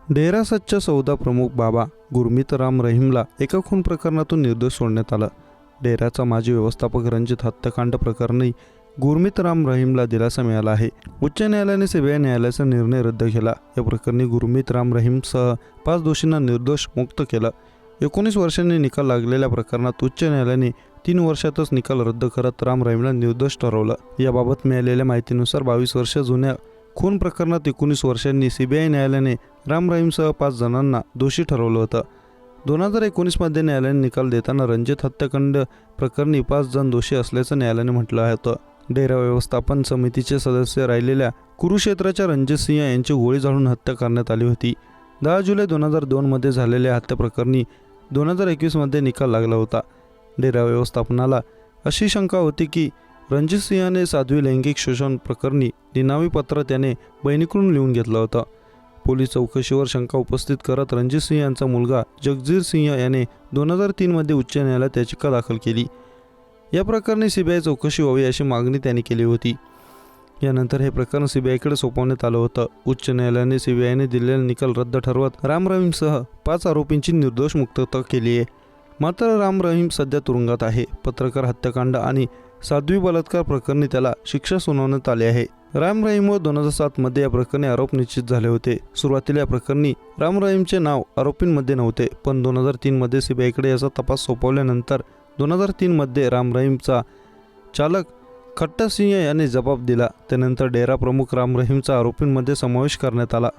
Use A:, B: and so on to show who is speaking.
A: डेरा सच्चा सौदा प्रमुख बाबा गुरमीत राम रहीमला एका खून प्रकरणातून निर्दोष सोडण्यात आलं। डेऱ्याचा माजी व्यवस्थापक रणजित हत्याकांड प्रकरणी गुरमीत राम रहीमला दिलासा मिळाला आहे। उच्च न्यायालयाने सीबीआय न्यायालयाचा निर्णय रद्द केला। या प्रकरणी गुरमीत राम रहीमसह 5 दोषींना निर्दोष मुक्त केलं। 19 वर्षांनी निकाल लागलेल्या प्रकरणात उच्च न्यायालयाने 3 वर्षातच निकाल रद्द करत राम रहीमला निर्दोष ठरवलं। याबाबत मिळालेल्या माहितीनुसार 22 वर्ष जुन्या खून प्रकरणात 19 वर्षांनी सीबीआय न्यायालयाने राम रहीमसह 5 जणांना दोषी ठरवलं होतं। 2019 मध्ये न्यायालयाने निकाल देताना रणजित हत्याकांड प्रकरणी 5 जण दोषी असल्याचं न्यायालयाने म्हटलं होतं। डेरा व्यवस्थापन समितीचे सदस्य राहिलेल्या कुरुक्षेत्राच्या रणजित सिंह यांची गोळी झाडून हत्या करण्यात आली होती। 10 जुलै 2002 मध्ये झालेल्या हत्या प्रकरणी 2021 मध्ये निकाल लागला होता। डेरा व्यवस्थापनाला अशी शंका होती की रणजित सिंहने साध्वी लैंगिक शोषण प्रकरणी निनावी पत्र त्याने बहिणीकडून लिहून घेतलं होतं। पोलीस चौकशीवर शंका उपस्थित करत रणजित सिंह यांचा मुलगा जगजीर सिंह याने 2003 मध्ये उच्च न्यायालयात याचिका दाखल केली। या प्रकरणी सीबीआय चौकशी व्हावी अशी मागणी त्यांनी केली होती। यानंतर हे प्रकरण सीबीआयकडे सोपवण्यात आलं होतं। उच्च न्यायालयाने सीबीआयने दिलेला निकाल रद्द ठरवत राम रहीमसह 5 आरोपींची निर्दोष मुक्तता केली आहे। मात्र राम रहीम सध्या तुरुंगात आहे। पत्रकार हत्याकांड आणि साध्वी बलात्कार प्रकरणी त्याला शिक्षा सुनावण्यात आली आहे। राम रहीमवर 2007 मध्ये या प्रकरणी आरोप निश्चित झाले होते। सुरुवातीला या प्रकरणी राम रहीमचे नाव आरोपींमध्ये नव्हते, पण 2003 मध्ये सीबीआयकडे याचा तपास सोपवल्यानंतर 2003 मध्ये राम रहीमचा चालक खट्टा सिंह याने जबाब दिला। त्यानंतर डेरा प्रमुख राम रहीमचा आरोपींमध्ये समावेश करण्यात आला।